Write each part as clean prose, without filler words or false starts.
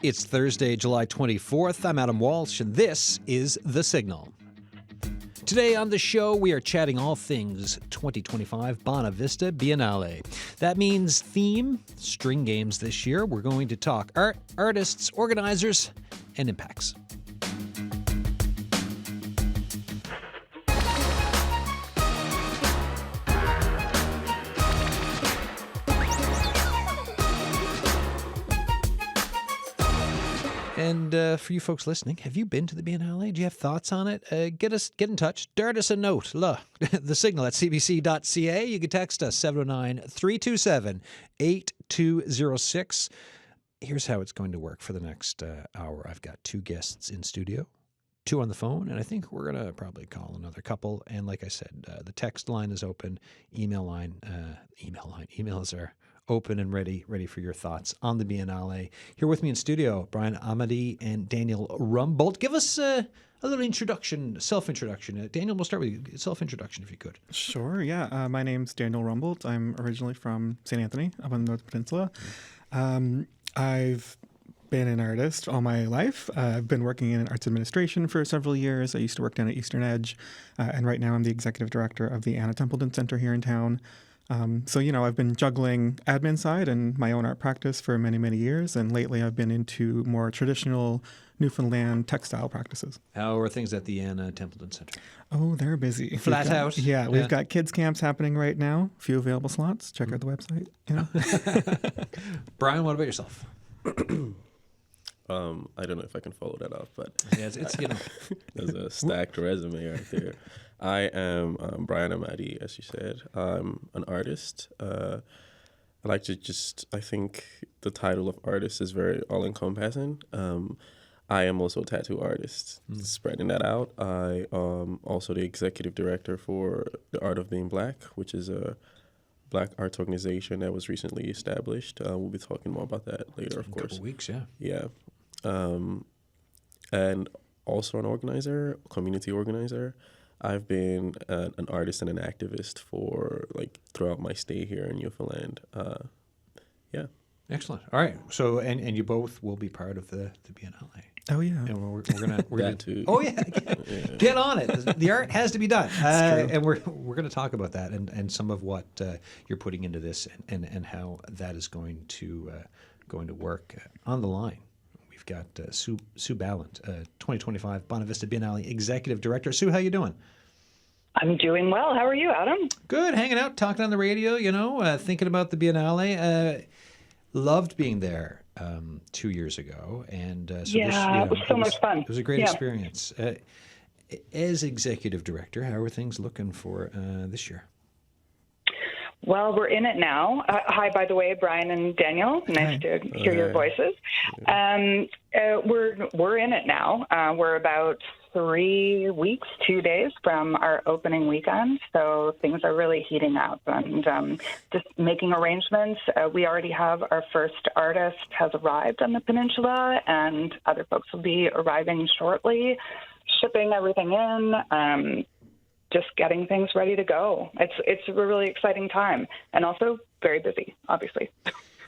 It's Thursday, July 24th. I'm Adam Walsh, and this is The Signal. Today on the show, we are chatting all things 2025 Bonavista Biennale. That means theme, string games this year. We're going to talk art, artists, organizers, and impacts. And for you folks listening, have you been to the Biennale? Do you have thoughts on it? Get in touch. Dart us a note. The Signal at cbc.ca. You can text us 709-327-8206. Here's how it's going to work for the next hour. I've got two guests in studio, two on the phone, and I think we're going to probably call another couple. And like I said, the text line is open. Emails are open and ready for your thoughts on the Biennale. Here with me in studio, Brian Amadi and Daniel Rumbolt. Give us a little introduction, self-introduction. Daniel, we'll start with you. Self-introduction, if you could. Sure, yeah. My name's Daniel Rumbolt. I'm originally from St. Anthony, up on the North Peninsula. I've been an artist all my life. I've been working in arts administration for several years. I used to work down at Eastern Edge, and right now I'm the executive director of the Anna Templeton Center here in town. So, I've been juggling admin side and my own art practice for many, many years. And lately I've been into more traditional Newfoundland textile practices. How are things at the Anna Templeton Center? Oh, they're busy. Flat out? Yeah, we've got kids camps happening right now. A few available slots. Check out the website. Brian, what about yourself? I don't know if I can follow that up, but yeah, it's there's a stacked resume right there. I am Brian Amadi, as you said. I'm an artist. I think the title of artist is very all-encompassing. I am also a tattoo artist, spreading that out. I am also the executive director for The Art of Being Black, which is a Black arts organization that was recently established. We'll be talking more about that later, of course. A couple weeks, yeah. Yeah. And also an organizer, community organizer. I've been an artist and an activist for throughout my stay here in Newfoundland. Yeah. Excellent. All right. So, and you both will be part of the Biennale. Oh yeah. And we're gonna too. Oh yeah. Get on it. The art has to be done. And we're going to talk about that and some of what you're putting into this and how that is going to work. On the line, we've got Sue Balint, 2025 Bonavista Biennale Executive Director. Sue, how you doing? I'm doing well. How are you, Adam? Good. Hanging out, talking on the radio, thinking about the Biennale. Loved being there 2 years ago. And it was so much fun. It was a great experience. As Executive Director, how are things looking for this year? Well, we're in it now. Hi, by the way, Brian and Daniel. Nice to hear your voices. We're in it now. We're about 3 weeks, 2 days from our opening weekend, so things are really heating up and just making arrangements. We already have our first artist has arrived on the peninsula, and other folks will be arriving shortly, shipping everything in. Just getting things ready to go. It's a really exciting time, and also very busy, obviously.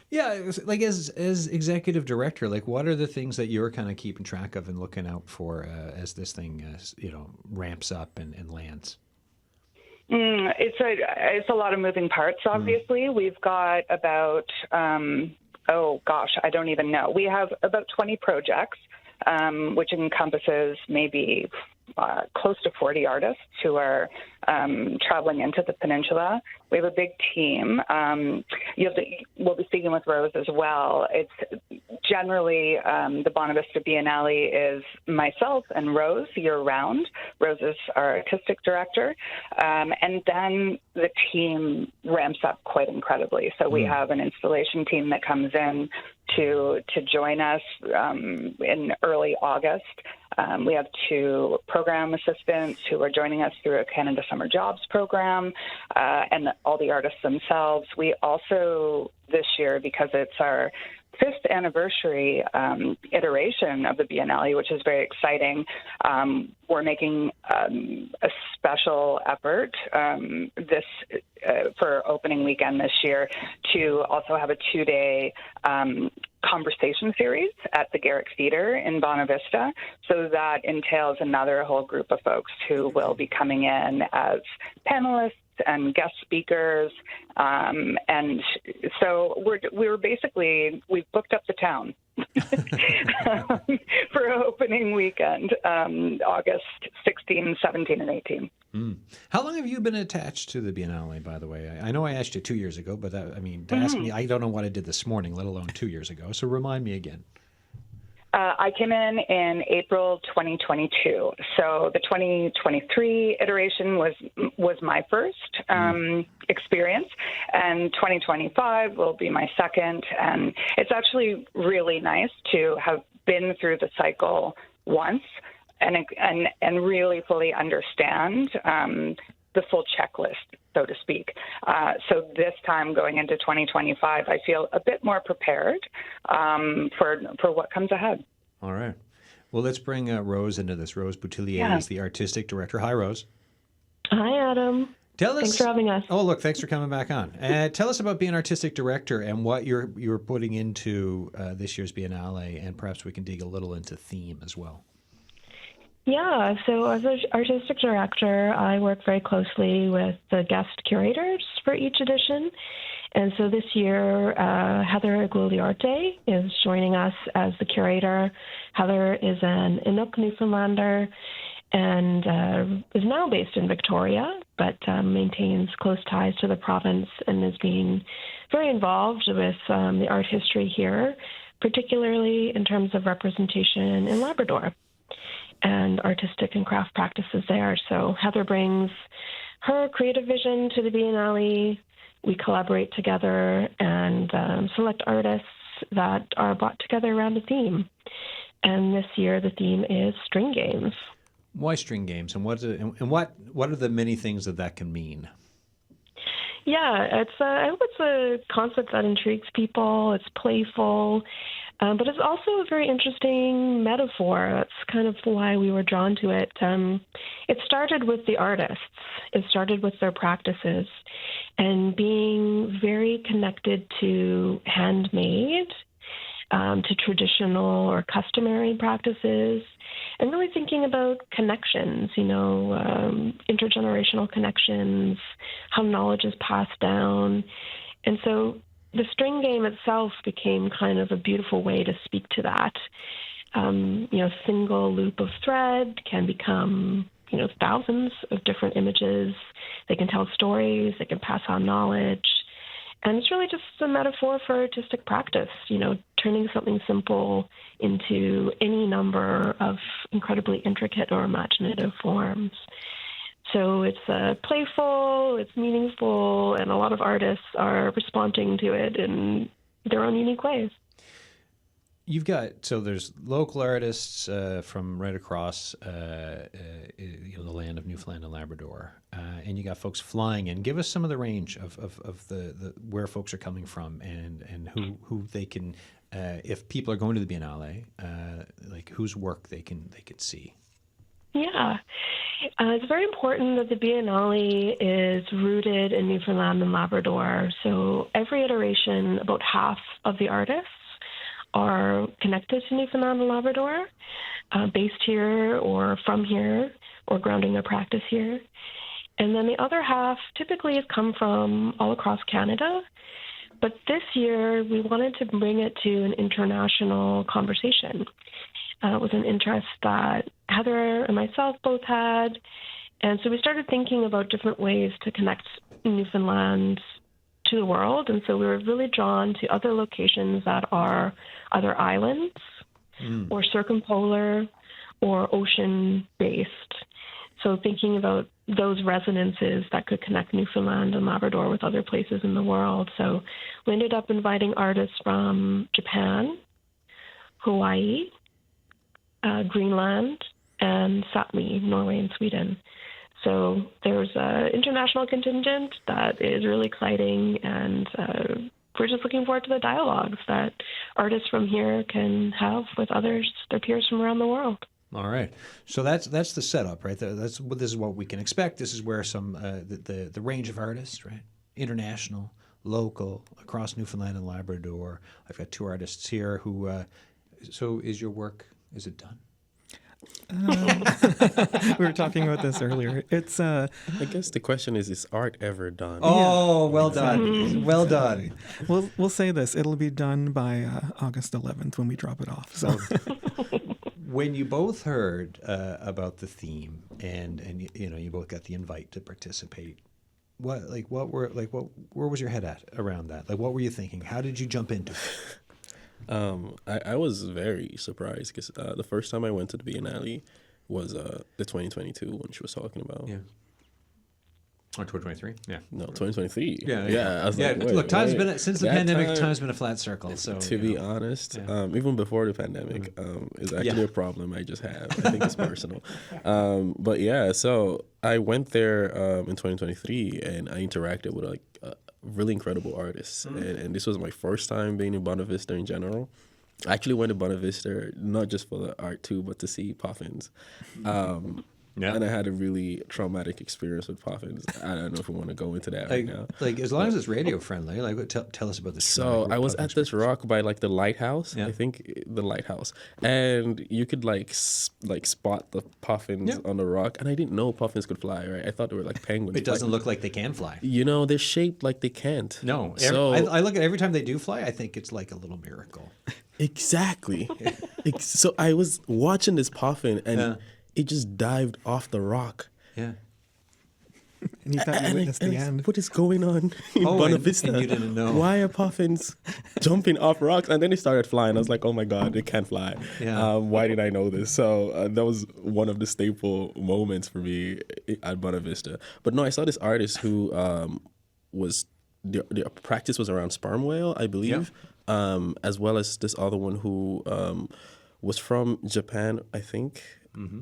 Yeah, as executive director, what are the things that you're kind of keeping track of and looking out for as this thing ramps up and lands? It's a lot of moving parts. Obviously, we've got about I don't even know. We have about 20 projects, which encompasses maybe close to 40 artists who are traveling into the peninsula. We have a big team. We'll be speaking with Rose as well. It's generally the Bonavista Biennale is myself and Rose year-round. Rose is our artistic director. And then the team ramps up quite incredibly. So we have an installation team that comes in to join us in early August. We have 2 program assistants who are joining us through a Canada Summer Jobs program, and all the artists themselves. We also, this year, because it's our 5th anniversary iteration of the Biennale, which is very exciting, we're making a special effort for opening weekend this year to also have a 2-day conversation series at the Garrick Theatre in Bonavista. So that entails another whole group of folks who will be coming in as panelists and guest speakers. And so we've booked up the town for opening weekend, August 16, 17, and 18. How long have you been attached to the Biennale, by the way? I know I asked you 2 years ago, but to ask me, I don't know what I did this morning, let alone 2 years ago. So remind me again. I came in April 2022. So the 2023 iteration was my first experience, and 2025 will be my second. And it's actually really nice to have been through the cycle once and really fully understand the full checklist, so to speak. So this time going into 2025, I feel a bit more prepared for what comes ahead. All right. Well, let's bring Rose into this. Rose Bouthillier is the artistic director. Hi, Rose. Hi, Adam. Thanks for having us. Oh, look, thanks for coming back on. Tell us about being artistic director and what you're putting into this year's Biennale, and perhaps we can dig a little into theme as well. Yeah, so as an artistic director, I work very closely with the guest curators for each edition. And so this year, Heather Gugliarte is joining us as the curator. Heather is an Inuk Newfoundlander and is now based in Victoria, but maintains close ties to the province and is being very involved with the art history here, particularly in terms of representation in Labrador and artistic and craft practices there. So Heather brings her creative vision to the Biennale. We collaborate together and select artists that are brought together around a theme. And this year the theme is string games. Why string games, and what are the many things that can mean? Yeah, I hope it's a concept that intrigues people. It's playful, but it's also a very interesting metaphor. That's kind of why we were drawn to it. It started with the artists. It started with their practices and being very connected to handmade, to traditional or customary practices, and really thinking about connections, intergenerational connections, how knowledge is passed down. And so the string game itself became kind of a beautiful way to speak to that. Single loop of thread can become, thousands of different images. They can tell stories, they can pass on knowledge. And it's really just a metaphor for artistic practice, turning something simple into any number of incredibly intricate or imaginative forms. So it's playful, it's meaningful, and a lot of artists are responding to it in their own unique ways. There's local artists from right across the land of Newfoundland and Labrador, and you got folks flying in. Give us some of the range of the where folks are coming from and who they can, if people are going to the Biennale, like whose work they can see. Yeah. It's very important that the Biennale is rooted in Newfoundland and Labrador. So every iteration, about half of the artists are connected to Newfoundland and Labrador, based here or from here or grounding their practice here. And then the other half typically has come from all across Canada. But this year, we wanted to bring it to an international conversation. It was an interest that Heather and myself both had. And so we started thinking about different ways to connect Newfoundland to the world. And so we were really drawn to other locations that are either islands or circumpolar or ocean-based. So thinking about those resonances that could connect Newfoundland and Labrador with other places in the world. So we ended up inviting artists from Japan, Hawaii, Greenland, and Sápmi, Norway and Sweden. So there's an international contingent that is really exciting, and we're just looking forward to the dialogues that artists from here can have with others, their peers from around the world. All right, so that's the setup, right? This is what we can expect. This is where some the range of artists, right? International, local, across Newfoundland and Labrador. I've got two artists here who. So, is your work? Is it done? We were talking about this earlier. It's I guess the question is art ever done? Oh, well done, well done. we'll say this: it'll be done by August 11th when we drop it off. So When you both heard about the theme and you both got the invite to participate, where was your head at around that? Like, what were you thinking? How did you jump into it? I was very surprised because the first time I went to the Biennale was the 2022 one she was talking about. Yeah. Or 2023? Yeah. No, 2023. Yeah. I was like, Look, time's wait. been since the That pandemic. Time's been a flat circle. So To be honest, even before the pandemic, is actually a problem I just have. I think it's personal. But yeah, so I went there in 2023 and I interacted with like really incredible artists. And this was my first time being in Bonavista in general. I actually went to Bonavista not just for the art too, but to see puffins. And I had a really traumatic experience with puffins. I don't know if we want to go into that right now. Like, as long as it's radio friendly, like, tell us about this. So I was at this rock by like the lighthouse. Yeah. I think the lighthouse, and you could like spot the puffins on the rock. And I didn't know puffins could fly. Right? I thought they were like penguins. It doesn't look like they can fly. They're shaped like they can't. No. So I look at every time they do fly, I think it's like a little miracle. exactly. So I was watching this puffin and. It just dived off the rock. Yeah. and you thought you witnessed the end. What is going on in Bonavista? And you didn't know. Why are puffins jumping off rocks? And then they started flying. I was like, oh my God, they can't fly. Yeah. Why did I know this? So that was one of the staple moments for me at Bonavista. But no, I saw this artist who was, their practice was around sperm whale, I believe, as well as this other one who was from Japan, I think. Mm-hmm.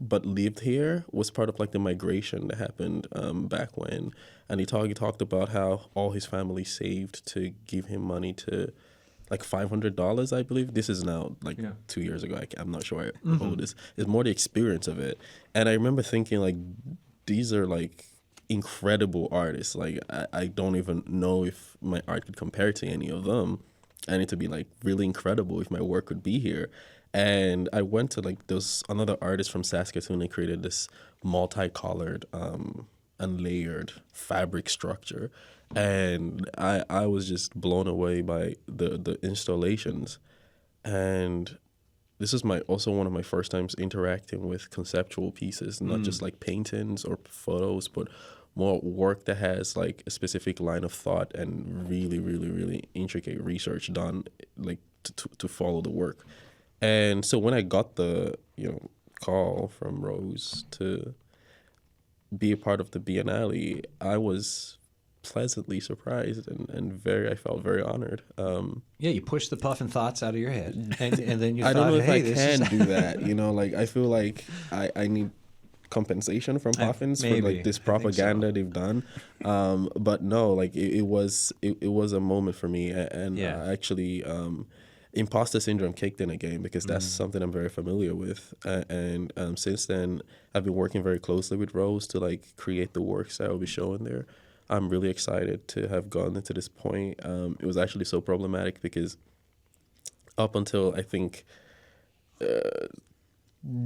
But lived here, was part of like the migration that happened back when. And he talked about how all his family saved to give him money to like $500, I believe. This is now like 2 years ago. I'm not sure how old this. It's more the experience of it. And I remember thinking like, these are like incredible artists. Like I don't even know if my art could compare to any of them. I need to be like really incredible if my work could be here. And I went to like, there was another artist from Saskatoon that created this multicolored and layered fabric structure. And I was just blown away by the installations. And this is also one of my first times interacting with conceptual pieces, not just like paintings or photos, but more work that has like a specific line of thought and really, really, really intricate research done like to follow the work. And so when I got the call from Rose to be a part of the Biennale, I was pleasantly surprised and I felt very honored. You pushed the puffin thoughts out of your head, and then you I thought, don't know if hey, I this can is... do that. Like I feel like I need compensation from puffins for like this propaganda they've done. But no, like it was a moment for me, and I actually. Imposter syndrome kicked in again because that's something I'm very familiar with, and since then I've been working very closely with Rose to like create the works that I will be showing there. I'm really excited to have gone to this point. It was actually so problematic because up until I think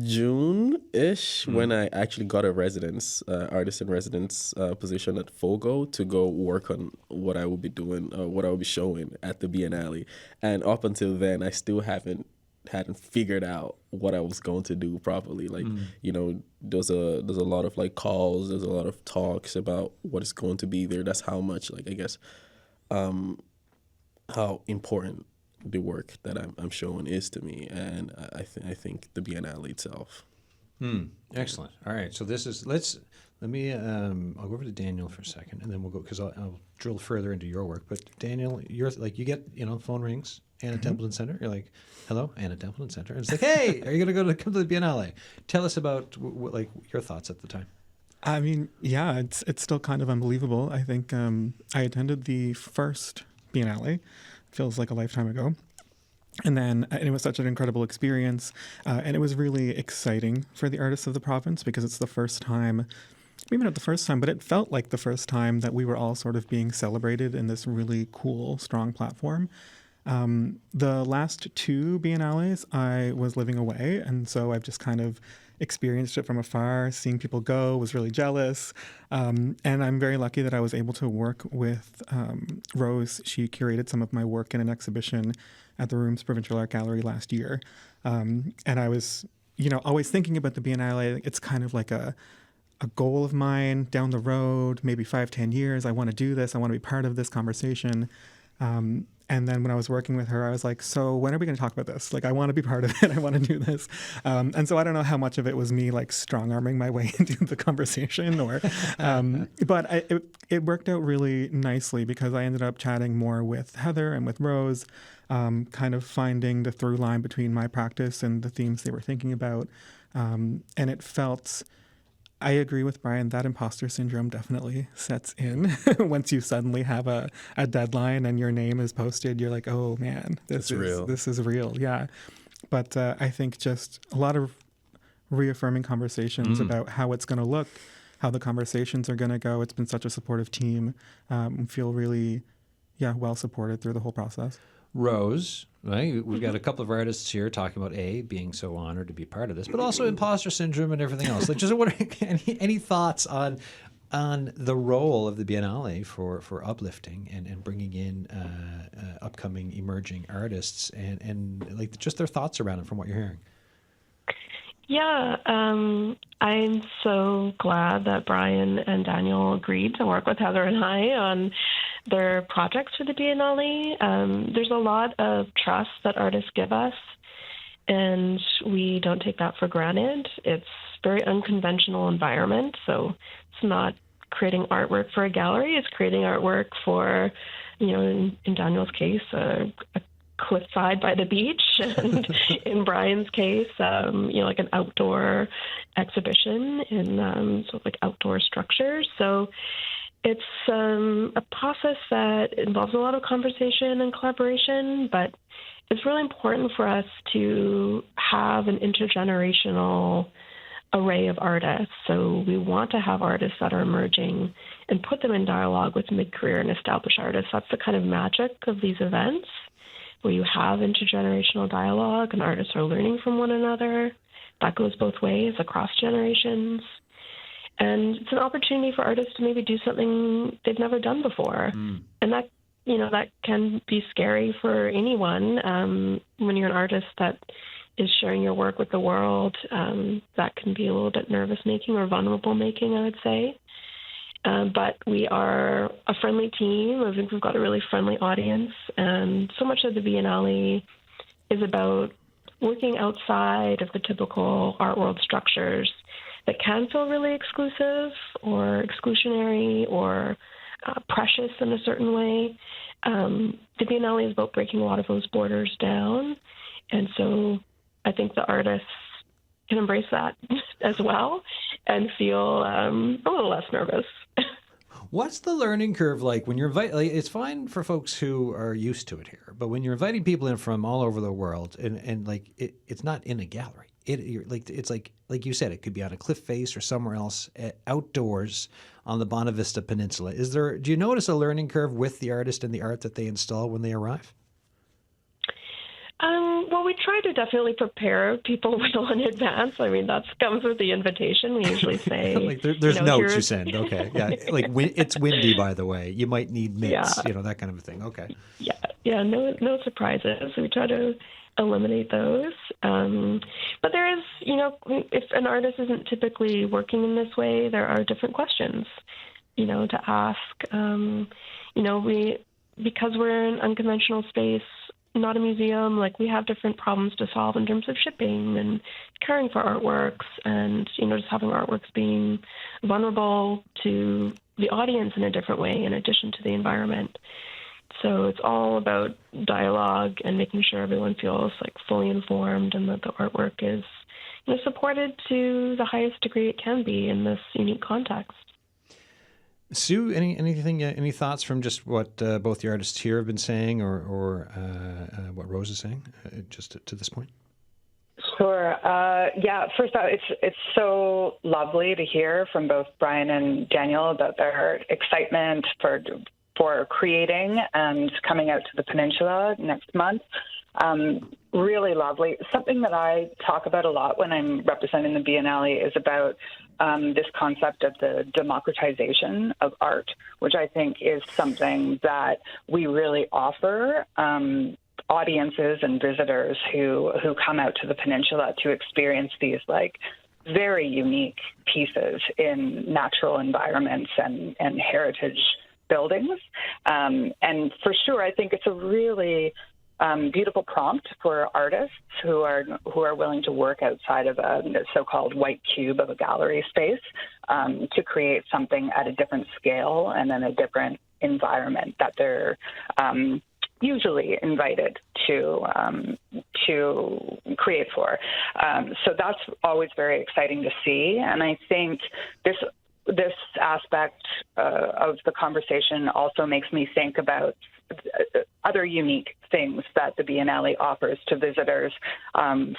June-ish, when I actually got a artist in residence position at Fogo to go work on what I will be doing, what I will be showing at the Biennale. And up until then, I still hadn't figured out what I was going to do properly. Like, there's a lot of like calls, there's a lot of talks about what is going to be there. That's how much, like, I guess, how important the work that I'm showing is to me, and I think the Biennale itself. Excellent. All right, so let me I'll go over to Daniel for a second, and then we'll go because I'll drill further into your work. But Daniel, you're like, you get phone rings, Anna Templeton Center. You're like, hello, Anna Templeton Center, and it's like, hey, are you gonna come to the Biennale? Tell us about like your thoughts at the time. I mean, yeah, it's still kind of unbelievable. I think I attended the first Biennale. Feels like a lifetime ago. And it was such an incredible experience. And it was really exciting for the artists of the province because it's the first time maybe not the first time, but it felt like the first time that we were all sort of being celebrated in this really cool, strong platform. The last two Biennales, I was living away, and so I've just kind of experienced it from afar, seeing people go, was really jealous. And I'm very lucky that I was able to work with Rose. She curated some of my work in an exhibition at the Rooms Provincial Art Gallery last year. And I was, always thinking about the Biennale. It's kind of like a goal of mine down the road, maybe 5-10 years. I want to do this. I want to be part of this conversation. And then when I was working with her, I was like, so when are we going to talk about this? Like, I want to be part of it. I want to do this. And so I don't know how much of it was me like strong-arming my way into the conversation but it worked out really nicely because I ended up chatting more with Heather and with Rose, kind of finding the through line between my practice and the themes they were thinking about. And it felt... I agree with Brian that imposter syndrome definitely sets in once you suddenly have a deadline and your name is posted. You're like, oh man, this is real. Yeah. But I think just a lot of reaffirming conversations about how it's going to look, how the conversations are going to go. It's been such a supportive team. Feel really, well supported through the whole process. Rose, right? We've got a couple of artists here talking about being so honored to be part of this, but also imposter syndrome and everything else. Like, just wondering, any thoughts on the role of the Biennale for uplifting and bringing in upcoming emerging artists and like just their thoughts around it from what you're hearing? Yeah, I'm so glad that Brian and Daniel agreed to work with Heather and I on their projects for the Biennale. There's a lot of trust that artists give us, and we don't take that for granted. It's a very unconventional environment, so it's not creating artwork for a gallery. It's creating artwork for, in Daniel's case, a cliffside by the beach, and in Brian's case, like an outdoor exhibition in sort of like outdoor structures. So it's a process that involves a lot of conversation and collaboration, but it's really important for us to have an intergenerational array of artists. So we want to have artists that are emerging and put them in dialogue with mid-career and established artists. That's the kind of magic of these events, where you have intergenerational dialogue and artists are learning from one another. That goes both ways, across generations. And it's an opportunity for artists to maybe do something they've never done before. And that, that can be scary for anyone. When you're an artist that is sharing your work with the world, that can be a little bit nervous-making or vulnerable-making, I would say. But we are a friendly team. I think we've got a really friendly audience. And so much of the Biennale is about working outside of the typical art world structures that can feel really exclusive or exclusionary or precious in a certain way. The Biennale is about breaking a lot of those borders down. And so I think the artists can embrace that as well and feel a little less nervous. What's the learning curve like when you're inviting? Like, it's fine for folks who are used to it here, but when you're inviting people in from all over the world, and like it's not in a gallery. It's like you said, it could be on a cliff face or somewhere else, outdoors on the Bonavista Peninsula. Do you notice a learning curve with the artist and the art that they install when they arrive? Well, we try to definitely prepare people well in advance. I mean, that comes with the invitation. We usually say, like there's notes you send. Okay, yeah, like it's windy, by the way. You might need mitts, that kind of a thing. Okay. Yeah, no surprises. We try to eliminate those. But there is, if an artist isn't typically working in this way, there are different questions, to ask. Because we're in an unconventional space, not a museum, like we have different problems to solve in terms of shipping and caring for artworks and, just having artworks being vulnerable to the audience in a different way in addition to the environment. So it's all about dialogue and making sure everyone feels like fully informed and that the artwork is supported to the highest degree it can be in this unique context. Sue, any thoughts from just what both the artists here have been saying or what Rose is saying just to this point? Sure. Yeah. First off, it's so lovely to hear from both Brian and Daniel about their excitement for creating and coming out to the peninsula next month. Really lovely. Something that I talk about a lot when I'm representing the Biennale is about this concept of the democratization of art, which I think is something that we really offer audiences and visitors who come out to the peninsula to experience these like very unique pieces in natural environments and heritage buildings. And for sure, I think it's a really beautiful prompt for artists who are willing to work outside of a so-called white cube of a gallery space to create something at a different scale and in a different environment that they're usually invited to create for. So that's always very exciting to see, and I think this aspect of the conversation also makes me think about other unique things that the Biennale offers to visitors.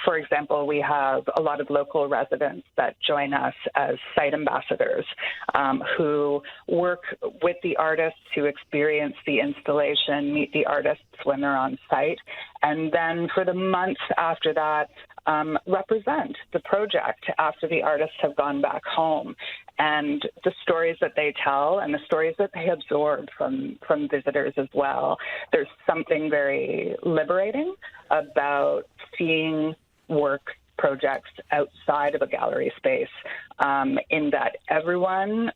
For example, we have a lot of local residents that join us as site ambassadors who work with the artists, who experience the installation, meet the artists when they're on site, and then for the months after that, represent the project after the artists have gone back home. And the stories that they tell and the stories that they absorb from visitors as well. There's something very liberating about seeing work projects outside of a gallery space, in that everyone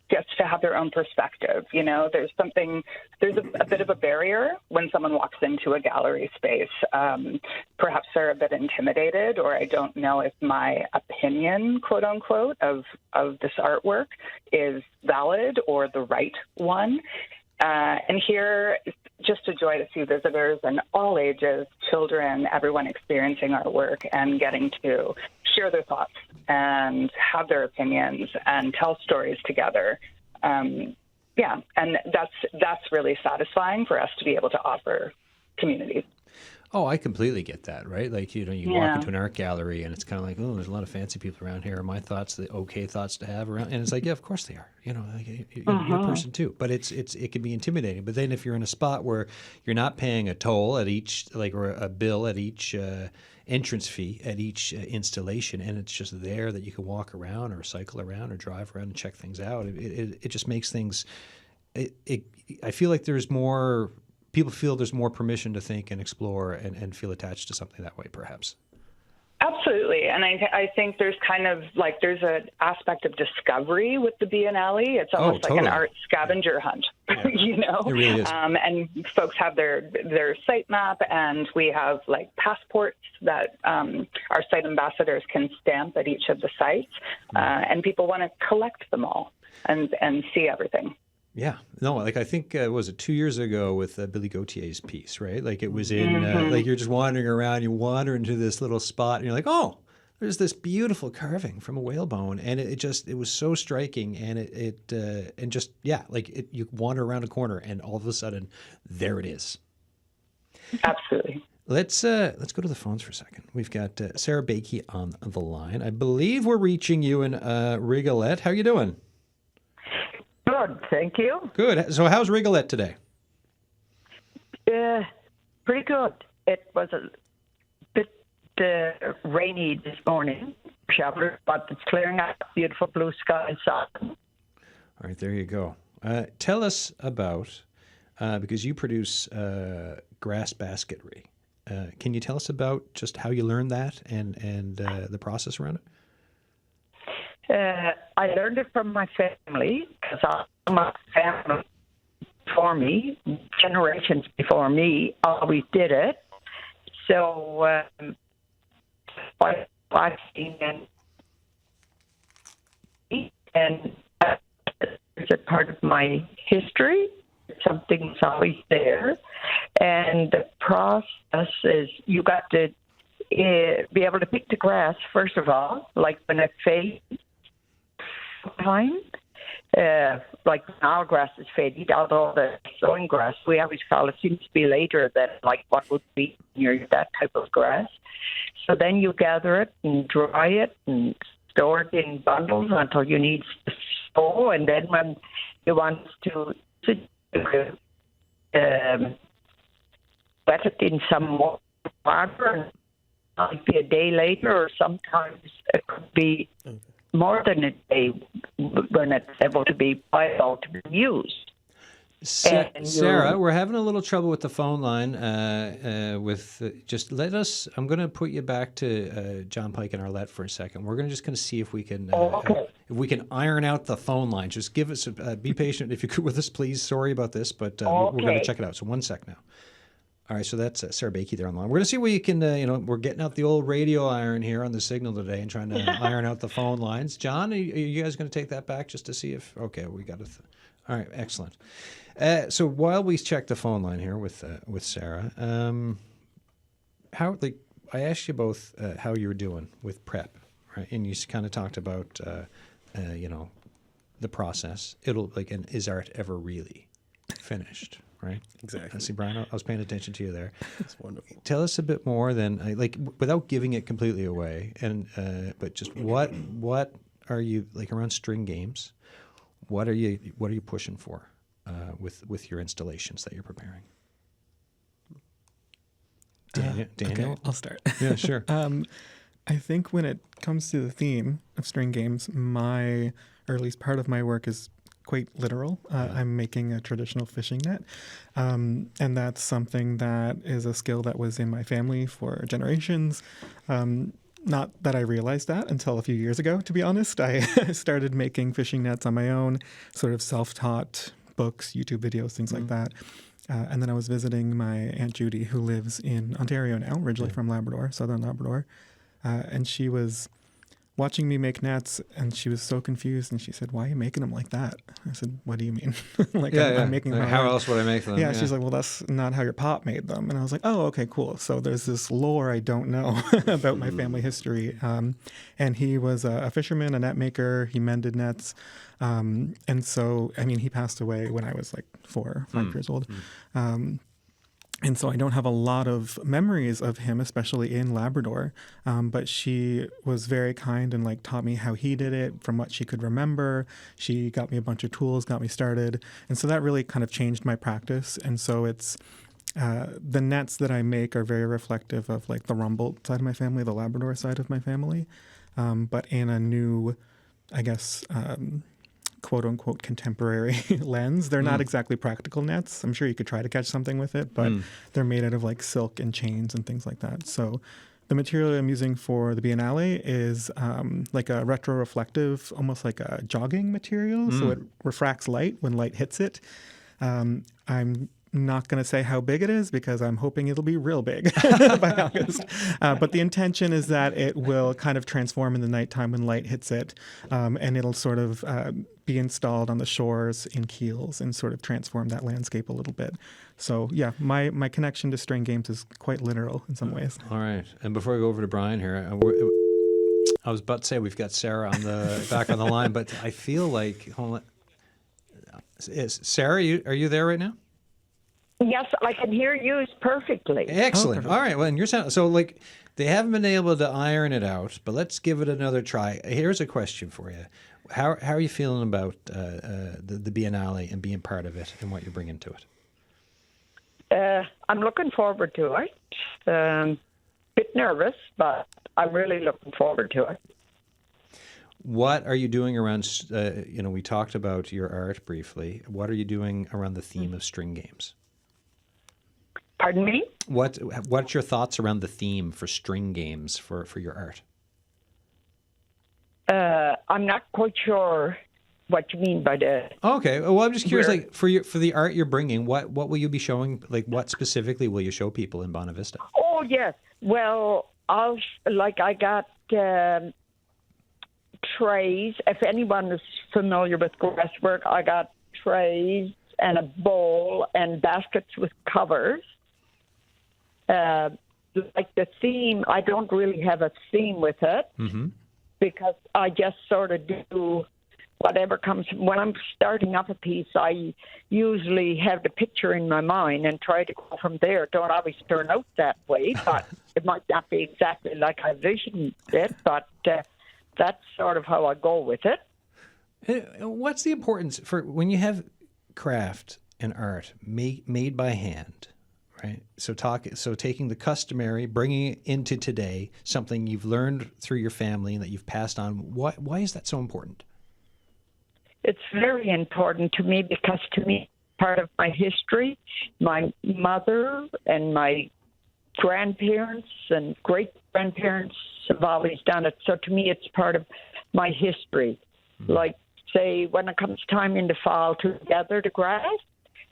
gets to have their own perspective. You know, there's a bit of a barrier when someone walks into a gallery space. Perhaps they're a bit intimidated, or I don't know if my opinion, quote unquote, of this artwork is valid or the right one. And here, just a joy to see visitors and all ages, children, everyone experiencing our work and getting to share their thoughts and have their opinions and tell stories together. And that's really satisfying for us to be able to offer communities. Oh, I completely get that, right? Like, you walk into an art gallery and it's kind of like, oh, there's a lot of fancy people around here. Are my thoughts the okay thoughts to have around? And it's like, yeah, of course they are. You're a person too. But it can be intimidating. But then if you're in a spot where you're not paying a toll at each, or a bill at each entrance fee at each installation, and it's just there that you can walk around or cycle around or drive around and check things out, it just makes things. I feel like there's more. People feel there's more permission to think and explore and feel attached to something that way, perhaps. Absolutely. And I think there's there's an aspect of discovery with the Biennale. It's almost like an art scavenger hunt, Yeah. It really is. And folks have their site map, and we have passports that our site ambassadors can stamp at each of the sites. And people want to collect them all and see everything. Yeah. No, I think, was it 2 years ago with Billy Gautier's piece, right? Like it was in, you're just wandering around, you wander into this little spot and you're like, oh, there's this beautiful carving from a whalebone. And it was so striking. And you wander around a corner and all of a sudden there it is. Absolutely. Let's go to the phones for a second. We've got Sarah Baikie on the line. I believe we're reaching you in Rigolette. How you doing? Good, thank you. Good. So how's Rigolette today? Pretty good. It was a bit rainy this morning, but it's clearing up. Beautiful blue sky and sun. All right, there you go. Tell us about, because you produce grass basketry. Can you tell us about just how you learned that and the process around it? I learned it from my family, because my family before me, generations before me, always did it. So watching and it's a part of my history. Something's always there. And the process is you got to be able to pick the grass, first of all, like when it fades. Time, like now grass is faded, although the sowing grass, we always call it, seems to be later than what would be near that type of grass. So then you gather it and dry it and store it in bundles until you need to sew. And then when you want to wet it in some water, and it might be a day later, or sometimes it could be more than a day when it's able to be able to be used. Sarah, we're having a little trouble with the phone line. I'm going to put you back to John Pike and Arlette for a second. We're going to see if we can iron out the phone line. Just give us be patient if you could with us, please. Sorry about this, but we're going to check it out. So 1 sec now. All right, so that's Sarah Baikie there on the line. We're going to see what you can, we're getting out the old radio iron here on the signal today and trying to iron out the phone lines. John, are you guys going to take that back just to see if, we got it. All right, excellent. So while we check the phone line here with Sarah, I asked you both how you were doing with prep, right? And you kind of talked about, the process. And is art ever really finished? Right? Exactly. See, Brian, I was paying attention to you there. That's wonderful. Tell us a bit more then, without giving it completely away, and but just what are you around string games? What are you pushing for with your installations that you're preparing? Daniel? Okay, I'll start. Yeah, sure. I think when it comes to the theme of string games, or at least part of my work is quite literal. I'm making a traditional fishing net, and that's something that is a skill that was in my family for generations. Not that I realized that until a few years ago, to be honest. I started making fishing nets on my own, sort of self-taught books, YouTube videos, things like that. And then I was visiting my Aunt Judy, who lives in Ontario now, originally from Labrador, southern Labrador. And she was watching me make nets, and she was so confused, and she said, "Why are you making them like that?" I said, "What do you mean?" I'm making them. How else would I make them? Yeah, she's like, "Well, that's not how your pop made them." And I was like, "Oh, okay, cool." So there's this lore I don't know about my family history. And he was a fisherman, a net maker. He mended nets. And so, he passed away when I was like 4 or 5 years old. And so I don't have a lot of memories of him, especially in Labrador. But she was very kind and taught me how he did it from what she could remember. She got me a bunch of tools, got me started. And so that really kind of changed my practice. And so it's the nets that I make are very reflective of the Rumbolt side of my family, the Labrador side of my family. But in a new, I guess, quote unquote contemporary lens. They're not exactly practical nets. I'm sure you could try to catch something with it, but they're made out of silk and chains and things like that. So the material I'm using for the Biennale is a retro-reflective, almost like a jogging material. So it refracts light when light hits it. I'm not going to say how big it is because I'm hoping it'll be real big by August. But the intention is that it will kind of transform in the nighttime when light hits it, and it'll sort of be installed on the shores in keels and sort of transform that landscape a little bit. So yeah, my connection to string games is quite literal in some ways. All right. And before I go over to Brian here, I was about to say we've got Sarah back on the line, but I feel like, hold on. Sarah, are you there right now? Yes, I can hear you perfectly. Excellent. All right. Well, and you're sound so they haven't been able to iron it out, but let's give it another try. Here's a question for you: How are you feeling about the Biennale and being part of it and what you're bringing to it? I'm looking forward to it. Bit nervous, but I'm really looking forward to it. What are you doing around? We talked about your art briefly. What are you doing around the theme of string games? Pardon me? What's your thoughts around the theme for string games for your art? I'm not quite sure what you mean by that. Okay. Well, I'm just curious, for the art you're bringing, what will you be showing? What specifically will you show people in Bonavista? Oh, yes. Well, I got trays. If anyone is familiar with glasswork, I got trays and a bowl and baskets with covers. The theme, I don't really have a theme with it because I just sort of do whatever comes. When I'm starting up a piece, I usually have the picture in my mind and try to go from there. It don't always turn out that way, but it might not be exactly like I visioned it, but that's sort of how I go with it. What's the importance for when you have craft and art made by hand, right? So taking the customary, bringing it into today, something you've learned through your family and that you've passed on. Why is that so important? It's very important to me because to me, part of my history, my mother and my grandparents and great-grandparents have always done it. So to me, it's part of my history. Mm-hmm. Like, say, when it comes time in the fall to gather the grass,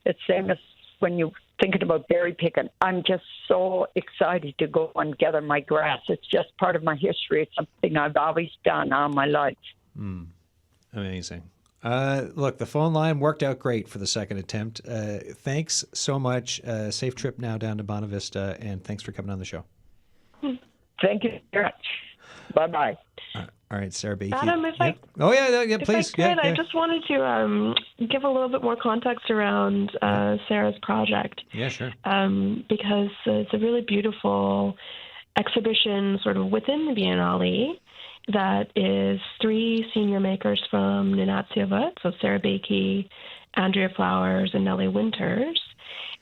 it's same as when you're thinking about berry picking. I'm just so excited to go and gather my grass. It's just part of my history. It's something I've always done all my life. Amazing. Look, the phone line worked out great for the second attempt. Thanks so much. Safe trip now down to Bonavista, and thanks for coming on the show. Thank you very much. Bye-bye. All right, Sarah Baikie. Adam, please. If I could, I just wanted to give a little bit more context around Sarah's project. Yeah, sure. Because it's a really beautiful exhibition sort of within the Biennale that is 3 senior makers from Nunatsiavut, so Sarah Baikie, Andrea Flowers, and Nellie Winters.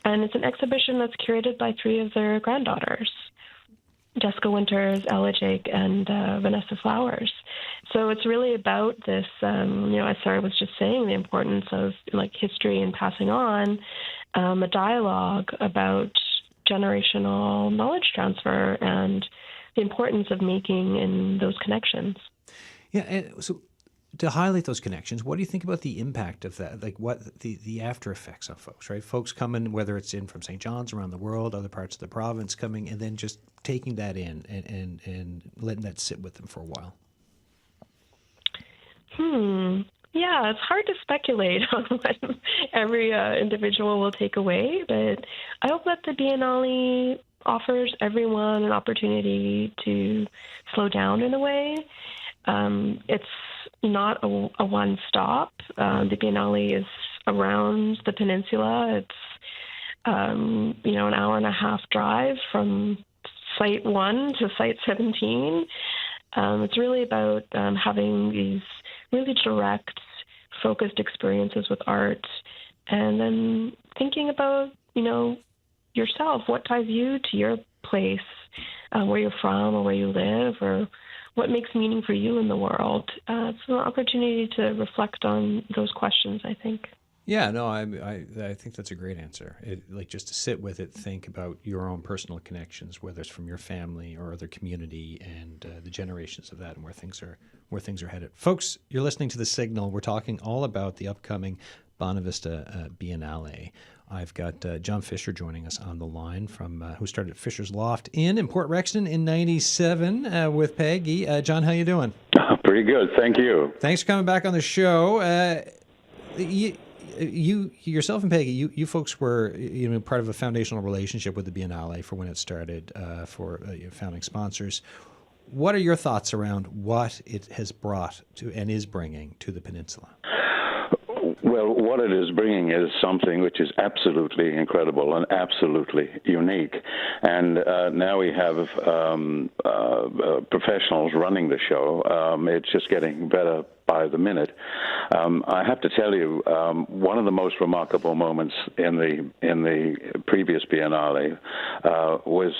And it's an exhibition that's curated by 3 of their granddaughters, Jessica Winters, Ella Jake, and Vanessa Flowers. So it's really about this, as Sarah was just saying, the importance of history and passing on, a dialogue about generational knowledge transfer and the importance of making in those connections. Yeah, and so to highlight those connections, what do you think about the impact of that? Like what the after effects on folks, right? Folks coming, whether it's in from St. John's, around the world, other parts of the province coming, and then just taking that in and letting that sit with them for a while. Yeah, it's hard to speculate on what every individual will take away, but I hope that the Biennale offers everyone an opportunity to slow down in a way. It's not a one-stop. The Biennale is around the peninsula. It's, an hour and a half drive from Site 1 to Site 17. It's really about having these really direct, focused experiences with art and then thinking about, yourself, what ties you to your place, where you're from or where you live, or what makes meaning for you in the world. It's an opportunity to reflect on those questions, I think. Yeah, no, I think that's a great answer. Just to sit with it, think about your own personal connections, whether it's from your family or other community, and the generations of that, and where things are headed. Folks, you're listening to The Signal. We're talking all about the upcoming Bonavista Biennale. I've got John Fisher joining us on the line from who started Fisher's Loft Inn in Port Rexton in '97 with Peggy. John, how you doing? Pretty good, thank you. Thanks for coming back on the show. You yourself and Peggy, you folks were part of a foundational relationship with the Biennale for when it started, for founding sponsors. What are your thoughts around what it has brought to and is bringing to the peninsula? Well, what it is bringing is something which is absolutely incredible and absolutely unique. And now we have professionals running the show. It's just getting better by the minute. I have to tell you, one of the most remarkable moments in the previous Biennale was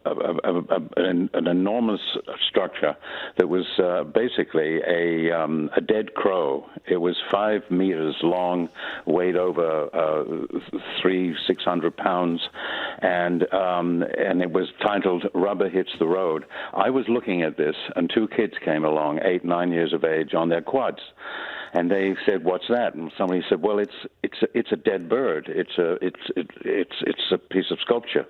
an enormous structure that was basically a dead crow. It was 5 meters long, weighed over 600 pounds, and it was titled "Rubber Hits the Road." I was looking at this, and 2 kids came along, 8, 9 years of age, on their quads, and they said, "What's that?" And somebody said, "Well, it's a dead bird. It's a piece of sculpture."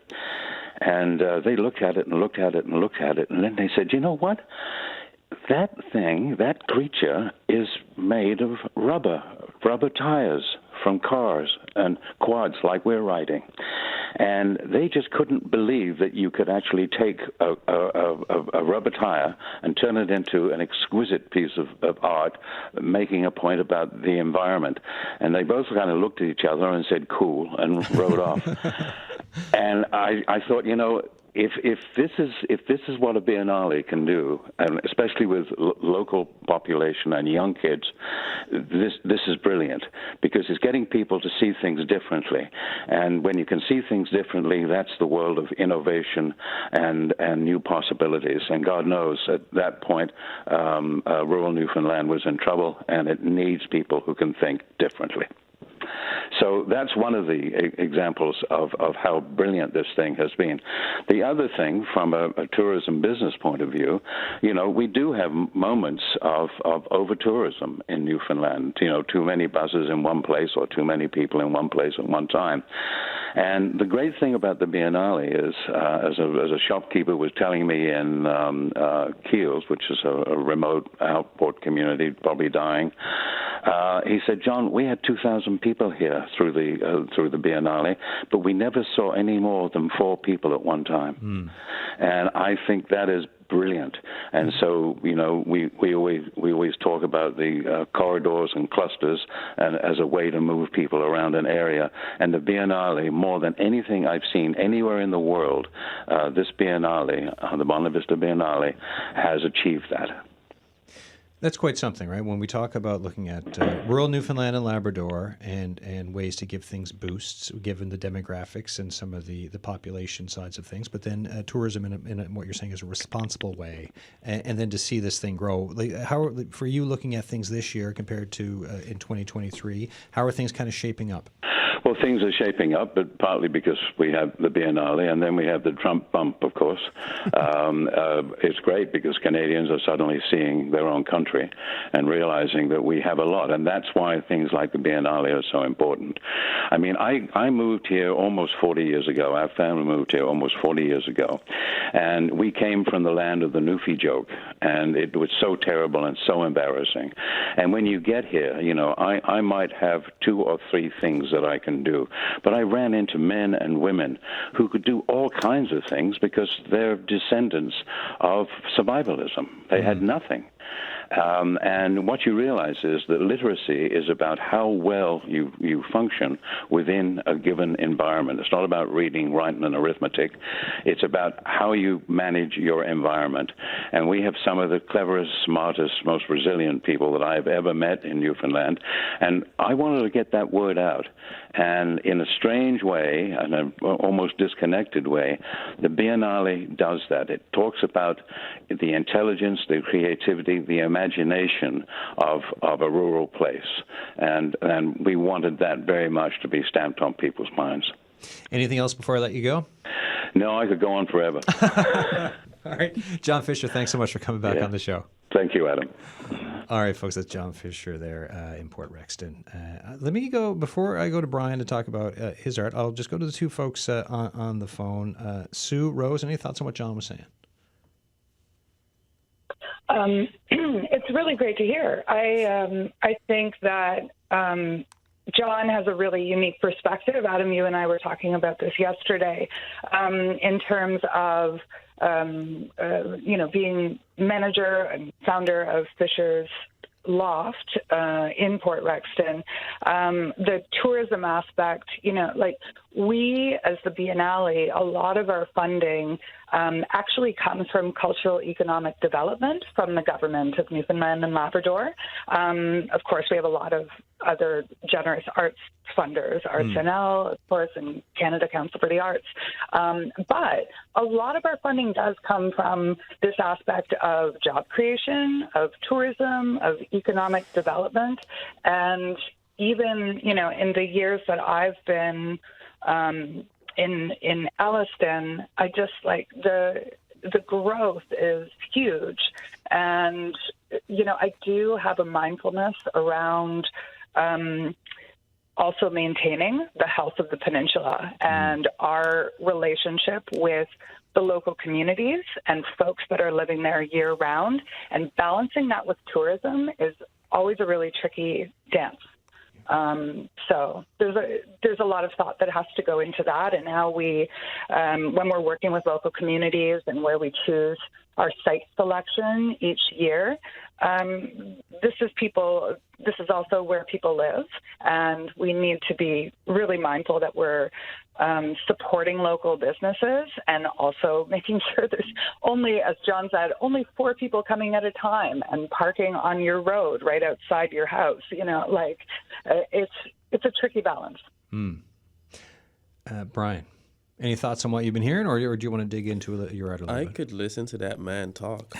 And they looked at it and looked at it and looked at it, and then they said, "You know what? That creature is made of rubber tires from cars and quads like we're riding." And they just couldn't believe that you could actually take a rubber tire and turn it into an exquisite piece of art, making a point about the environment. And they both kind of looked at each other and said, cool, and rode off. And I thought, if this is what a Biennale can do, and especially with local population and young kids, this is brilliant, because it's getting people to see things differently. And when you can see things differently, that's the world of innovation and new possibilities. And God knows at that point, rural Newfoundland was in trouble, and it needs people who can think differently. So that's one of the examples of how brilliant this thing has been. The other thing, from a tourism business point of view, we do have moments of over-tourism in Newfoundland, too many buses in one place or too many people in one place at one time. And the great thing about the Biennale is, as a shopkeeper was telling me in Keels, which is a remote outport community, probably dying, he said, John, we had 2,000 people here through the Biennale, but we never saw any more than 4 people at one time. And I think that is brilliant. And so, we always talk about the corridors and clusters and as a way to move people around an area. And the Biennale, more than anything I've seen anywhere in the world, this Biennale, the Bonavista Biennale, has achieved that. That's quite something, right? When we talk about looking at rural Newfoundland and Labrador and ways to give things boosts, given the demographics and some of the population sides of things, but then tourism in what you're saying is a responsible way, and then to see this thing grow. How for you looking at things this year compared to in 2023, how are things kind of shaping up? Well, things are shaping up, but partly because we have the Biennale, and then we have the Trump bump, of course. It's great because Canadians are suddenly seeing their own country and realizing that we have a lot, and that's why things like the Biennale are so important. I mean, I moved here almost 40 years ago. Our family moved here almost 40 years ago, and we came from the land of the Newfie joke, and it was so terrible and so embarrassing. And when you get here, I might have 2 or 3 things that I can do, but I ran into men and women who could do all kinds of things because they're descendants of survivalism. They had nothing. And what you realize is that literacy is about how well you function within a given environment. It's not about reading, writing, and arithmetic. It's about how you manage your environment. And we have some of the cleverest, smartest, most resilient people that I've ever met in Newfoundland. And I wanted to get that word out. And in a strange way, and an almost disconnected way, the Biennale does that. It talks about the intelligence, the creativity, the imagination of a rural place. And we wanted that very much to be stamped on people's minds. Anything else before I let you go? No, I could go on forever. All right. John Fisher, thanks so much for coming back on the show. Thank you, Adam. All right, folks, that's John Fisher there in Port Rexton. Let me go, before I go to Brian to talk about his art, I'll just go to the 2 folks on the phone. Sue, Rose, any thoughts on what John was saying? It's really great to hear. I think that John has a really unique perspective. Adam, you and I were talking about this yesterday in terms of being manager and founder of Fisher's Loft in Port Rexton. The tourism aspect, we as the Biennale, a lot of our funding actually comes from cultural economic development from the government of Newfoundland and Labrador. Of course, we have a lot of other generous arts funders, Arts NL, of course, and Canada Council for the Arts. But a lot of our funding does come from this aspect of job creation, of tourism, of economic development. And even, in the years that I've been in Elliston, I just the growth is huge. And, I do have a mindfulness around also maintaining the health of the peninsula and our relationship with the local communities and folks that are living there year round, and balancing that with tourism is always a really tricky dance. So there's a lot of thought that has to go into that, and how we, when we're working with local communities and where we choose our site selection each year, this is also where people live, and we need to be really mindful that we're supporting local businesses, and also making sure there's only, as John said, only 4 people coming at a time, and parking on your road right outside your house. It's a tricky balance. Brian, any thoughts on what you've been hearing, or do you want to dig into your art a little I bit? could listen to that man talk.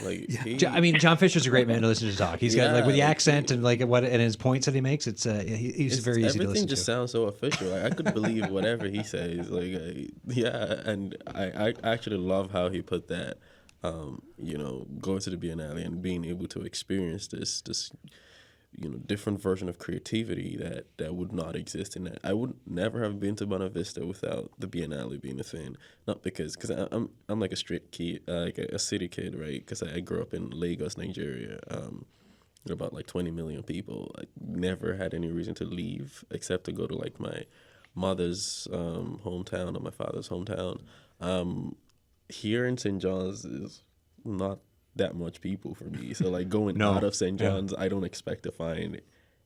John Fisher's a great man to listen to talk. He's got with the accent and and his points that he makes. He's very easy to listen to. Everything just sounds so official. I could believe whatever he says. And I actually love how he put that. Going to the Biennale and being able to experience this different version of creativity that would not exist in that. I would never have been to Bonavista without the Biennale being a thing. Not because I'm like a street kid, like a city kid, right? Because I grew up in Lagos, Nigeria. About like 20 million people. I never had any reason to leave except to go to like my mother's hometown or my father's hometown. Here in St. John's is not that much people for me. So like going out of St. John's, I don't expect to find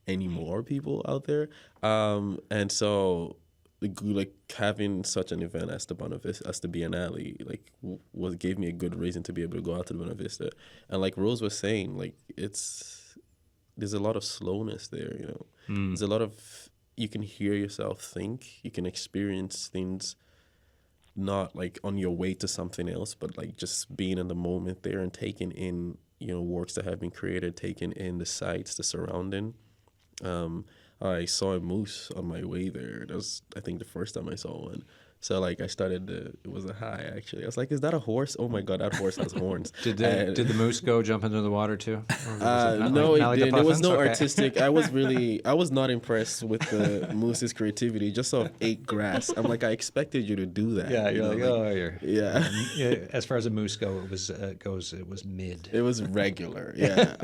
any more people out there. And so like having such an event as the Biennale, gave me a good reason to be able to go out to the Bonavista. And like Rose was saying, like there's a lot of slowness there, There's a lot of, you can hear yourself think, you can experience things not like on your way to something else, but like just being in the moment there and taking in, works that have been created, taking in the sights, the surrounding. I saw a moose on my way there. That was, I think, the first time I saw one. So like it was a high actually. I was like, is that a horse? Oh my God, that horse has horns. Did the moose go jump into the water too? No, it didn't. There was no artistic. I was not impressed with the moose's creativity. Just sort of ate grass. I'm like, I expected you to do that. Yeah, you're like, yeah. As far as a moose goes, it was mid. It was regular, yeah.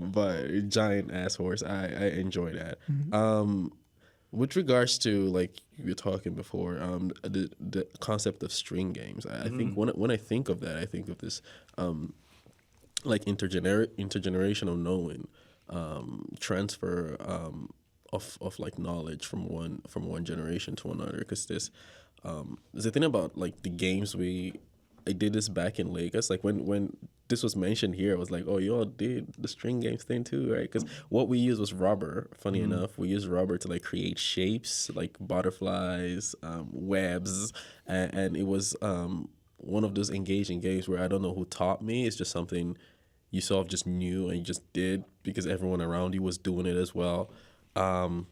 But giant ass horse, I enjoy that. Mm-hmm. With regards to like you were talking before, the concept of string games. I think when I think of that, I think of this like intergenerational knowing, transfer of like knowledge from one generation to another. Because there's a thing about like the games I did this back in Lagos. Like when this was mentioned here, I was like, oh, y'all did the string games thing too, right? Because what we used was rubber. Funny enough, we used rubber to like create shapes like butterflies, webs, and it was one of those engaging games where I don't know who taught me. It's just something you sort of just knew and you just did because everyone around you was doing it as well. And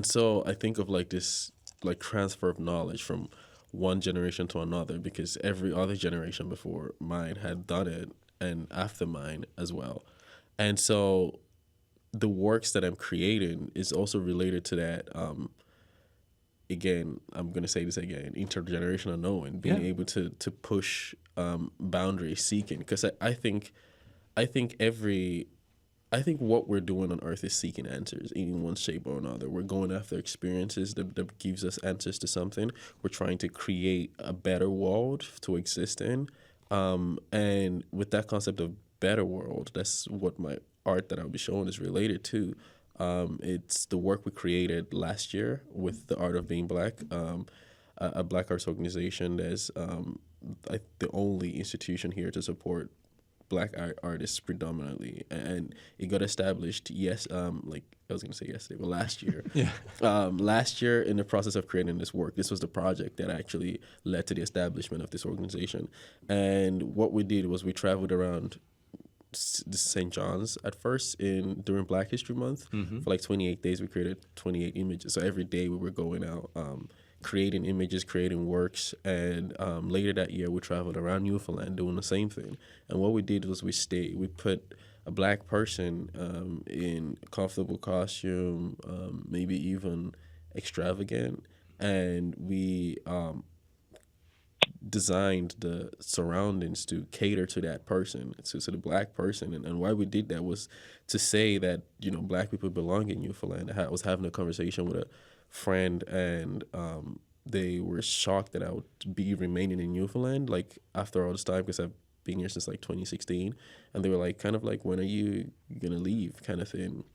so I think of like this like transfer of knowledge from one generation to another, because every other generation before mine had done it and after mine as well. And so the works that I'm creating is also related to that. Again, I'm going to say this again, intergenerational knowing, being able to push boundary seeking. Because I think what we're doing on Earth is seeking answers in one shape or another. We're going after experiences that gives us answers to something. We're trying to create a better world to exist in. And with that concept of better world, that's what my art that I'll be showing is related to. It's the work we created last year with the Art of Being Black, a Black arts organization that's the only institution here to support Black artists predominantly, and it got established. Like I was gonna say yesterday, but last year. Last year, in the process of creating this work, this was the project that actually led to the establishment of this organization. And what we did was we traveled around St. John's at first during Black History Month. For like 28 days. We created 28 images. So every day we were going out. Creating images, creating works, and later that year we traveled around Newfoundland doing the same thing. And what we did was we put a Black person in comfortable costume, maybe even extravagant, and we designed the surroundings to cater to that person, to the black person. And why we did that was to say that, black people belong in Newfoundland. I was having a conversation with a friend, and they were shocked that I would be remaining in Newfoundland, like, after all this time, because I've been here since, like, 2016. And they were like, kind of like, when are you going to leave, kind of thing.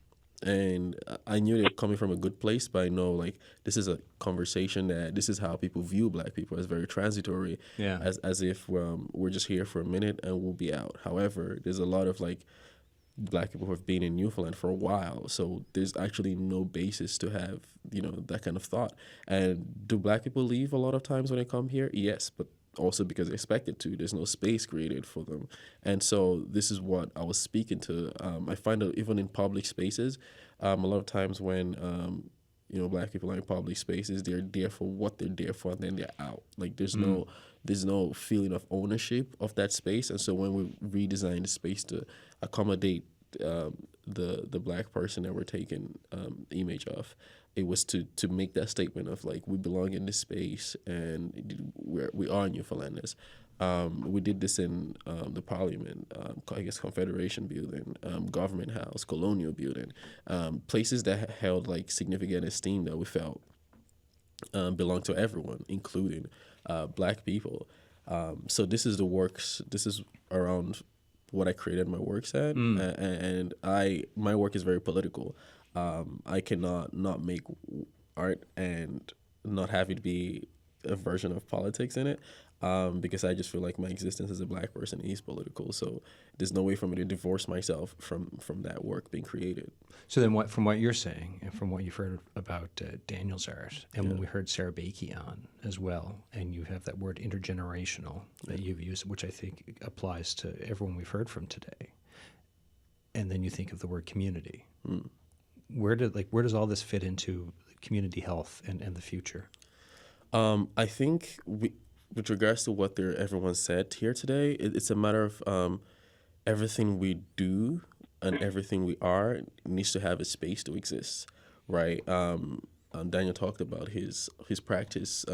And I knew they were coming from a good place, but I know, like, this is a conversation that this is how people view black people, as very transitory, as if we're just here for a minute and we'll be out. However, there's a lot of, like, black people who have been in Newfoundland for a while, so there's actually no basis to have, that kind of thought. And do black people leave a lot of times when they come here? Yes, but also because they're expected to. There's no space created for them. And so this is what I was speaking to. I find that even in public spaces, a lot of times when black people are in public spaces, they're there for what they're there for, and then they're out. Like, there's no feeling of ownership of that space. And so when we redesigned the space to accommodate the black person that we're taking the image of, it was to make that statement of, like, we belong in this space, and we are Newfoundlanders. We did this in the Parliament, Confederation Building, Government House, Colonial Building, places that held, like, significant esteem that we felt belong to everyone, including black people. So this is around what I created my works at, and my work is very political. I cannot not make art and not have it be a version of politics in it, because I just feel like my existence as a black person is political. So there's no way for me to divorce myself from that work being created. So then, from what you're saying, and from what you've heard about Daniel's art, and when we heard Sarah Baikie on as well, and you have that word intergenerational that you've used, which I think applies to everyone we've heard from today, and then you think of the word community. Where does all this fit into community health and the future? I think with regards to what everyone said here today, it's a matter of everything we do and everything we are needs to have a space to exist, right? Daniel talked about his practice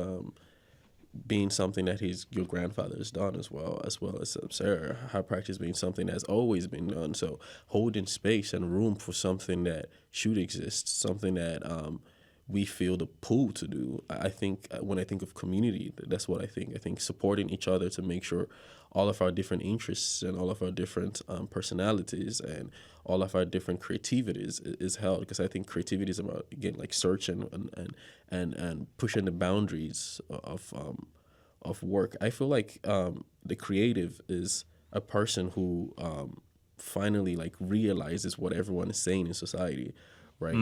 being something that your grandfather has done as well as Sarah, her practice being something that's always been done. So holding space and room for something that should exist, something that we feel the pull to do. I think when I think of community, that's what I think. I think supporting each other to make sure all of our different interests and all of our different personalities and all of our different creativities is held. Because I think creativity is about, again, like searching and pushing the boundaries of work. I feel like the creative is a person who finally, like, realizes what everyone is saying in society. Right.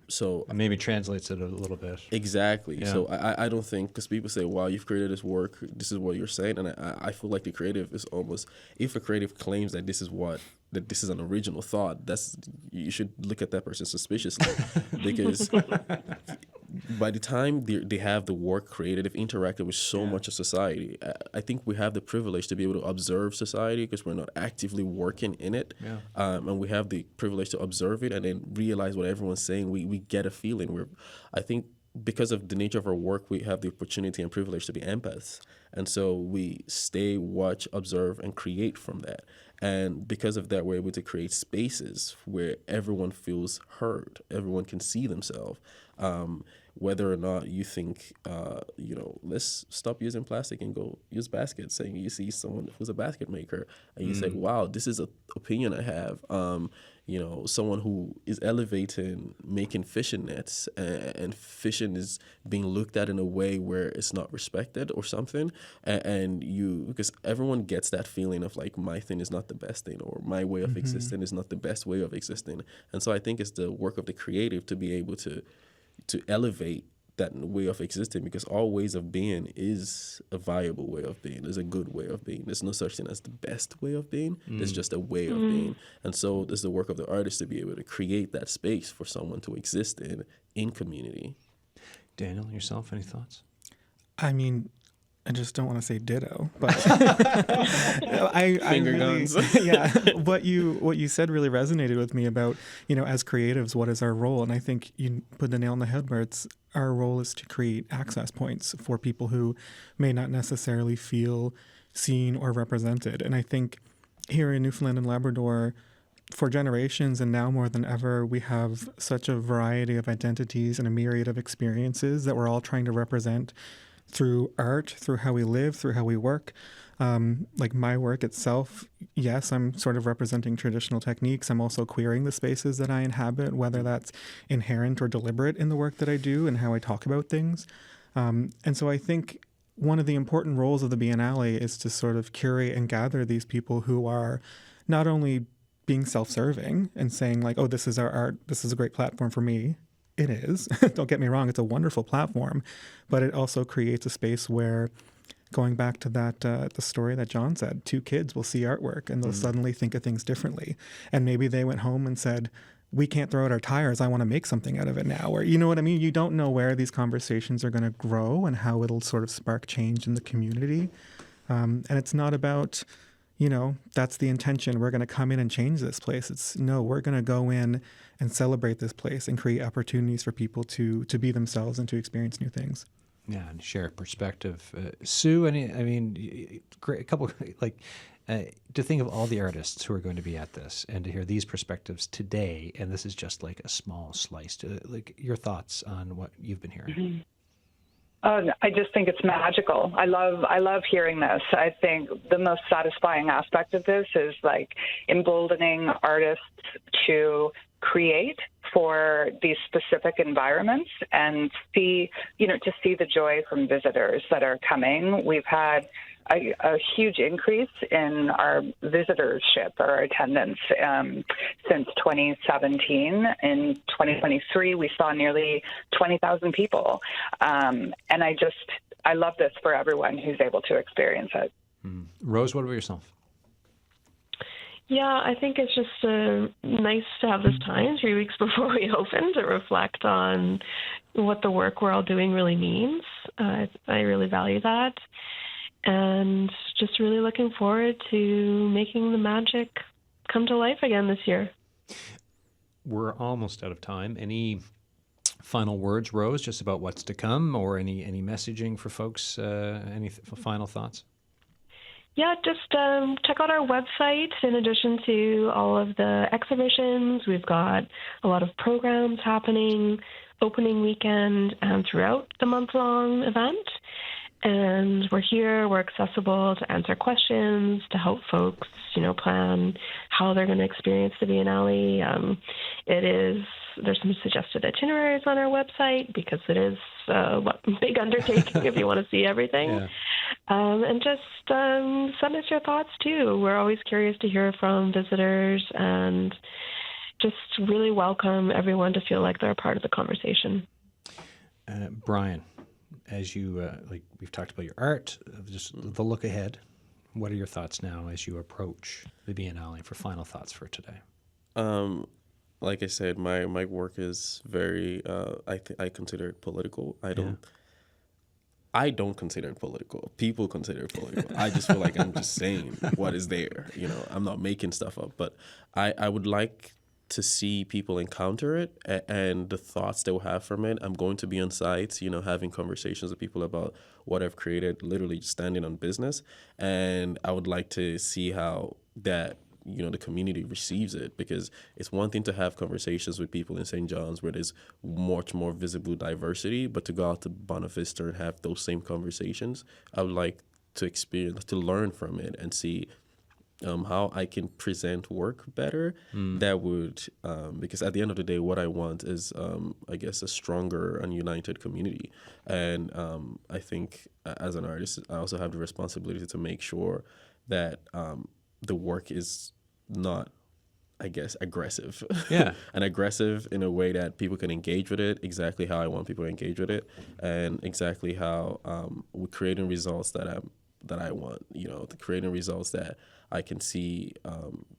So maybe translates it a little bit. Exactly. Yeah. So I don't think, because people say, wow, you've created this work, this is what you're saying. And I feel like the creative is almost, if a creative claims that this is an original thought, you should look at that person suspiciously. Because by the time they have the work created, they've interacted with so much of society. I think we have the privilege to be able to observe society because we're not actively working in it. Yeah. And we have the privilege to observe it and then realize what everyone's saying. We get a feeling. I think because of the nature of our work, we have the opportunity and privilege to be empaths. And so we stay, watch, observe, and create from that. And because of that, we're able to create spaces where everyone feels heard, everyone can see themselves. Whether or not you think, let's stop using plastic and go use baskets, saying you see someone who's a basket maker and you say, wow, this is an opinion I have. Someone who is elevating making fishing nets and fishing is being looked at in a way where it's not respected or something. Because everyone gets that feeling of, like, my thing is not the best thing or my way of existing is not the best way of existing. And so I think it's the work of the creative to be able to elevate that way of existing, because all ways of being is a viable way of being. There's a good way of being. There's no such thing as the best way of being. There's just a way of being. And so there's the work of the artist to be able to create that space for someone to exist in community. Daniel, yourself, any thoughts? I mean, I just don't want to say ditto, but I Finger really, guns. yeah, what you said really resonated with me about, as creatives, what is our role? And I think you put the nail on the head where our role is to create access points for people who may not necessarily feel seen or represented. And I think here in Newfoundland and Labrador, for generations and now more than ever, we have such a variety of identities and a myriad of experiences that we're all trying to represent through art, through how we live, through how we work. Like my work itself, yes, I'm sort of representing traditional techniques. I'm also queering the spaces that I inhabit, whether that's inherent or deliberate in the work that I do and how I talk about things. And so I think one of the important roles of the Biennale is to sort of curate and gather these people who are not only being self-serving and saying like, oh, this is our art, this is a great platform for me. It is. Don't get me wrong. It's a wonderful platform, but it also creates a space where, going back to that the story that John said, 2 kids will see artwork and they'll suddenly think of things differently. And maybe they went home and said, we can't throw out our tires. I want to make something out of it now. Or, you know what I mean? You don't know where these conversations are going to grow and how it'll sort of spark change in the community. And it's not about, that's the intention. We're going to come in and change this place. We're going to go in and celebrate this place and create opportunities for people to be themselves and to experience new things. Yeah, and share perspective. Sue, great, a couple to think of all the artists who are going to be at this and to hear these perspectives today, and this is just like a small slice. Your thoughts on what you've been hearing. Mm-hmm. I just think it's magical. I love hearing this. I think the most satisfying aspect of this is like emboldening artists to create for these specific environments and to see the joy from visitors that are coming. We've had a huge increase in our visitorship or our attendance since 2017. In 2023, we saw nearly 20,000 people. And I love this for everyone who's able to experience it. Rose, what about yourself? Yeah, I think it's just nice to have this time, 3 weeks before we open, to reflect on what the work we're all doing really means. I really value that. And just really looking forward to making the magic come to life again this year. We're almost out of time. Any final words, Rose, just about what's to come, or any messaging for folks? Any final thoughts? Yeah, just check out our website. In addition to all of the exhibitions, we've got a lot of programs happening, opening weekend and throughout the month-long event. And we're accessible to answer questions, to help folks, plan how they're going to experience the Biennale. There's some suggested itineraries on our website because it is a big undertaking if you want to see everything. Yeah. And just send us your thoughts too. We're always curious to hear from visitors and just really welcome everyone to feel like they're a part of the conversation. Brian, as you, we've talked about your art, just the look ahead, what are your thoughts now as you approach the Biennale for final thoughts for today? Like I said, my work is very, I consider it political. I don't consider it political. People consider it political. I just feel like I'm just saying what is there. I'm not making stuff up. But I would like to see people encounter it and the thoughts they will have from it. I'm going to be on sites, having conversations with people about what I've created, literally just standing on business. And I would like to see how that, the community receives it, because it's one thing to have conversations with people in St. John's where there's much more visible diversity, but to go out to Bonavista and have those same conversations, I would like to learn from it and see how I can present work better. That would, because at the end of the day, what I want is, I guess, a stronger and united community. And I think as an artist, I also have the responsibility to make sure that the work is not, I guess, aggressive. Yeah. And aggressive in a way that people can engage with it exactly how I want people to engage with it, and exactly how we're creating results that I want, the creating results that I can see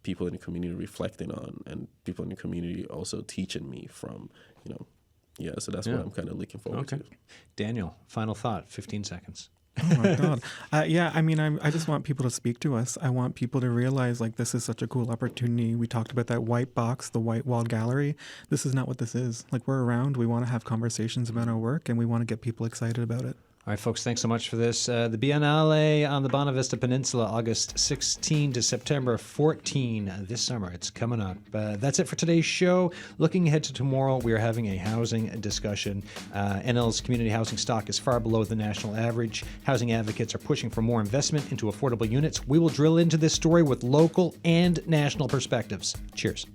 people in the community reflecting on, and people in the community also teaching me from, so that's what I'm kind of looking forward to. Daniel, final thought, 15 seconds. Oh my God. Yeah, I mean, I just want people to speak to us. I want people to realize like this is such a cool opportunity. We talked about that white box, the white walled gallery. This is not what this is. Like we're around, we want to have conversations about our work and we want to get people excited about it. All right, folks, thanks so much for this. The Biennale on the Bonavista Peninsula, August 16 to September 14 this summer. It's coming up. That's it for today's show. Looking ahead to tomorrow, we are having a housing discussion. NL's community housing stock is far below the national average. Housing advocates are pushing for more investment into affordable units. We will drill into this story with local and national perspectives. Cheers.